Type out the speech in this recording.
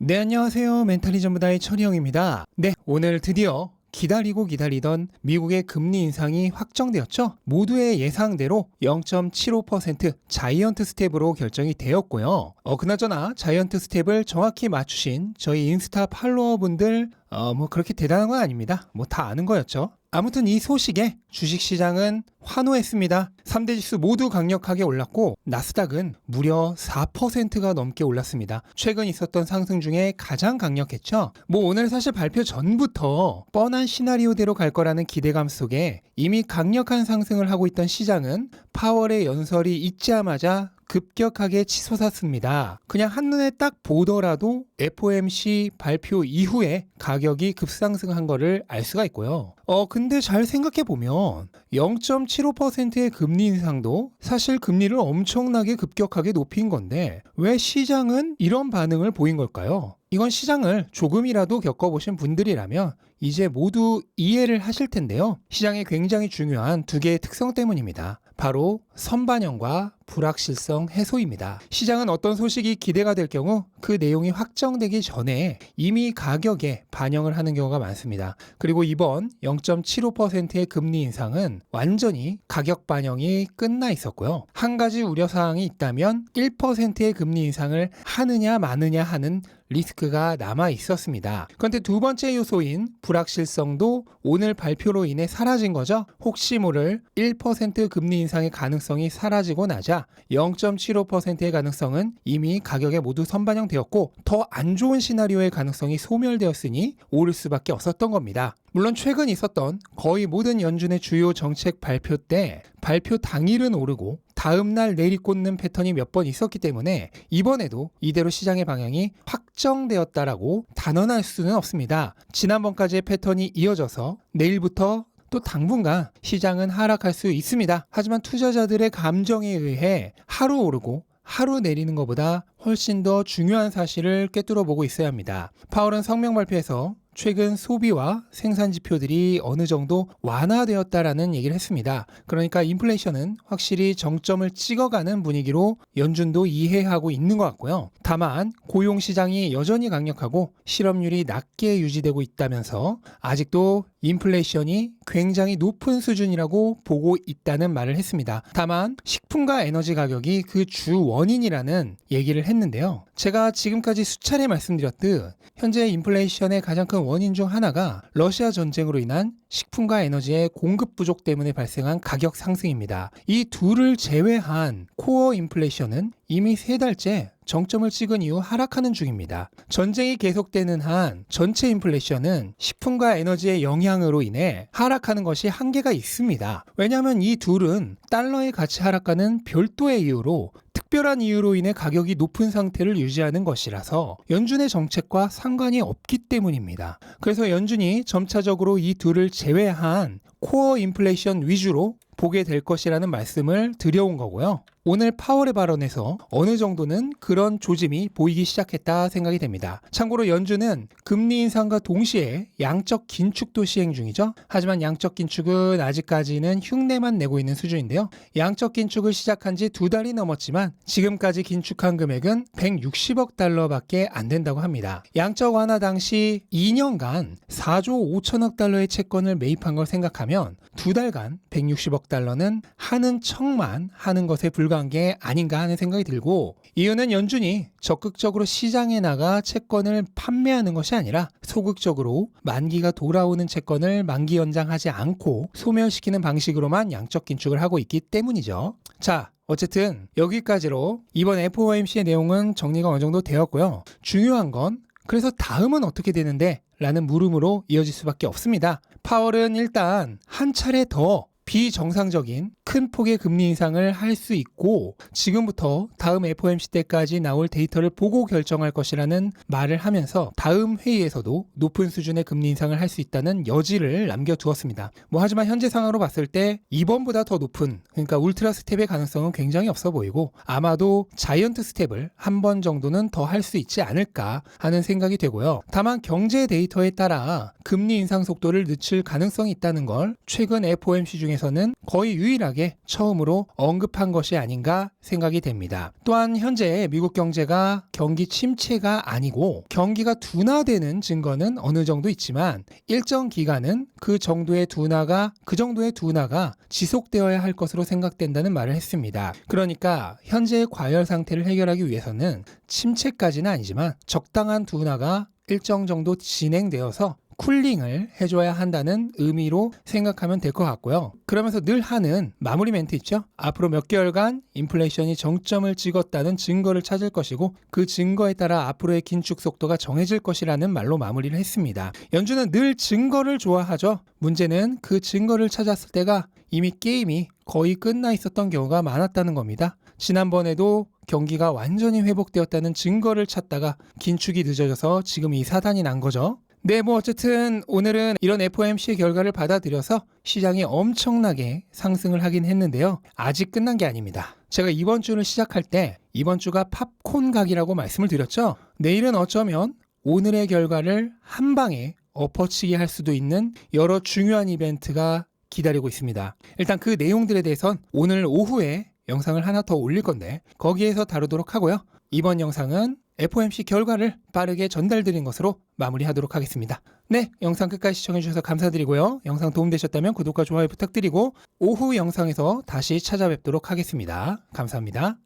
네, 안녕하세요. 멘탈이 전부다의 천희영입니다. 네, 오늘 드디어 기다리고 기다리던 미국의 금리 인상이 확정되었죠. 모두의 예상대로 0.75% 자이언트 스텝으로 결정이 되었고요. 그나저나 자이언트 스텝을 정확히 맞추신 저희 인스타 팔로워분들 그렇게 대단한 건 아닙니다. 다 아는 거였죠. 아무튼 이 소식에 주식시장은 환호했습니다. 3대 지수 모두 강력하게 올랐고 나스닥은 무려 4%가 넘게 올랐습니다. 최근 있었던 상승 중에 가장 강력했죠. 오늘 사실 발표 전부터 뻔한 시나리오대로 갈 거라는 기대감 속에 이미 강력한 상승을 하고 있던 시장은 파월의 연설이 있자마자 급격하게 치솟았습니다. 그냥 한눈에 딱 보더라도 FOMC 발표 이후에 가격이 급상승한 거를 알 수가 있고요. 근데 잘 생각해보면 0.75%의 금리 인상도 사실 금리를 엄청나게 급격하게 높인 건데 왜 시장은 이런 반응을 보인 걸까요? 이건 시장을 조금이라도 겪어보신 분들이라면 이제 모두 이해를 하실 텐데요. 시장의 굉장히 중요한 두 개의 특성 때문입니다. 바로 선반영과 불확실성 해소입니다. 시장은 어떤 소식이 기대가 될 경우 그 내용이 확정되기 전에 이미 가격에 반영을 하는 경우가 많습니다. 그리고 이번 0.75%의 금리 인상은 완전히 가격 반영이 끝나 있었고요. 한 가지 우려사항이 있다면 1%의 금리 인상을 하느냐 마느냐 하는 리스크가 남아 있었습니다. 그런데 두 번째 요소인 불확실성도 오늘 발표로 인해 사라진 거죠. 혹시 모를 1% 금리 인상의 가능성이 사라지고 나자 0.75%의 가능성은 이미 가격에 모두 선반영되었고 더 안 좋은 시나리오의 가능성이 소멸되었으니 오를 수밖에 없었던 겁니다. 물론 최근 있었던 거의 모든 연준의 주요 정책 발표 때 발표 당일은 오르고 다음날 내리꽂는 패턴이 몇 번 있었기 때문에 이번에도 이대로 시장의 방향이 확정되었다라고 단언할 수는 없습니다. 지난번까지의 패턴이 이어져서 내일부터 또 당분간 시장은 하락할 수 있습니다. 하지만 투자자들의 감정에 의해 하루 오르고 하루 내리는 것보다 훨씬 더 중요한 사실을 꿰뚫어 보고 있어야 합니다. 파월은 성명 발표에서 최근 소비와 생산 지표들이 어느 정도 완화되었다라는 얘기를 했습니다. 그러니까 인플레이션은 확실히 정점을 찍어가는 분위기로 연준도 이해하고 있는 것 같고요. 다만 고용 시장이 여전히 강력하고 실업률이 낮게 유지되고 있다면서 아직도 인플레이션이 굉장히 높은 수준이라고 보고 있다는 말을 했습니다. 다만 식품과 에너지 가격이 그 주 원인이라는 얘기를 했는데요. 제가 지금까지 수차례 말씀드렸듯 현재 인플레이션의 가장 큰 원인 중 하나가 러시아 전쟁으로 인한 식품과 에너지의 공급 부족 때문에 발생한 가격 상승입니다. 이 둘을 제외한 코어 인플레이션은 이미 3달째 정점을 찍은 이후 하락하는 중입니다. 전쟁이 계속되는 한 전체 인플레이션은 식품과 에너지의 영향으로 인해 하락하는 것이 한계가 있습니다. 왜냐하면 이 둘은 달러의 가치 하락과는 별도의 이유로 특별한 이유로 인해 가격이 높은 상태를 유지하는 것이라서 연준의 정책과 상관이 없기 때문입니다. 그래서 연준이 점차적으로 이 둘을 제외한 코어 인플레이션 위주로 보게 될 것이라는 말씀을 드려온 거고요. 오늘 파월의 발언에서 어느 정도는 그런 조짐이 보이기 시작했다 생각이 됩니다. 참고로 연준은 금리 인상과 동시에 양적 긴축도 시행 중이죠. 하지만 양적 긴축은 아직까지는 흉내만 내고 있는 수준인데요. 양적 긴축을 시작한 지 2달이 넘었지만 지금까지 긴축한 금액은 160억 달러밖에 안 된다고 합니다. 양적 완화 당시 2년간 4조 5천억 달러의 채권을 매입한 걸 생각하면 2달간 160억 달러는 하는 척만 하는 것에 불과한 게 아닌가 하는 생각이 들고, 이유는 연준이 적극적으로 시장에 나가 채권을 판매하는 것이 아니라 소극적으로 만기가 돌아오는 채권을 만기 연장하지 않고 소멸시키는 방식으로만 양적 긴축을 하고 있기 때문이죠. 자, 어쨌든 여기까지로 이번 FOMC의 내용은 정리가 어느 정도 되었고요. 중요한 건 그래서 다음은 어떻게 되는데? 라는 물음으로 이어질 수밖에 없습니다. 파월은 일단 한 차례 더 비정상적인 큰 폭의 금리 인상을 할 수 있고 지금부터 다음 FOMC 때까지 나올 데이터를 보고 결정할 것이라는 말을 하면서 다음 회의에서도 높은 수준의 금리 인상을 할 수 있다는 여지를 남겨두었습니다. 하지만 현재 상황으로 봤을 때 이번보다 더 높은, 그러니까 울트라 스텝의 가능성은 굉장히 없어 보이고 아마도 자이언트 스텝을 한 번 정도는 더 할 수 있지 않을까 하는 생각이 되고요. 다만 경제 데이터에 따라 금리 인상 속도를 늦출 가능성이 있다는 걸 최근 FOMC 중에서 기사에서는 거의 유일하게 처음으로 언급한 것이 아닌가 생각이 됩니다. 또한 현재 미국 경제가 경기 침체가 아니고 경기가 둔화되는 증거는 어느 정도 있지만 일정 기간은 그 정도의 둔화가 지속되어야 할 것으로 생각된다는 말을 했습니다. 그러니까 현재의 과열 상태를 해결하기 위해서는 침체까지는 아니지만 적당한 둔화가 일정 정도 진행되어서 쿨링을 해줘야 한다는 의미로 생각하면 될 것 같고요. 그러면서 늘 하는 마무리 멘트 있죠? 앞으로 몇 개월간 인플레이션이 정점을 찍었다는 증거를 찾을 것이고 그 증거에 따라 앞으로의 긴축 속도가 정해질 것이라는 말로 마무리를 했습니다. 연준은 늘 증거를 좋아하죠. 문제는 그 증거를 찾았을 때가 이미 게임이 거의 끝나 있었던 경우가 많았다는 겁니다. 지난번에도 경기가 완전히 회복되었다는 증거를 찾다가 긴축이 늦어져서 지금 이 사단이 난 거죠. 네, 어쨌든 오늘은 이런 FOMC의 결과를 받아들여서 시장이 엄청나게 상승을 하긴 했는데요. 아직 끝난 게 아닙니다. 제가 이번 주를 시작할 때 이번 주가 팝콘 각이라고 말씀을 드렸죠. 내일은 어쩌면 오늘의 결과를 한 방에 엎어치게 할 수도 있는 여러 중요한 이벤트가 기다리고 있습니다. 일단 그 내용들에 대해선 오늘 오후에 영상을 하나 더 올릴 건데 거기에서 다루도록 하고요. 이번 영상은 FOMC 결과를 빠르게 전달드린 것으로 마무리하도록 하겠습니다. 네, 영상 끝까지 시청해주셔서 감사드리고요. 영상 도움되셨다면 구독과 좋아요 부탁드리고 오후 영상에서 다시 찾아뵙도록 하겠습니다. 감사합니다.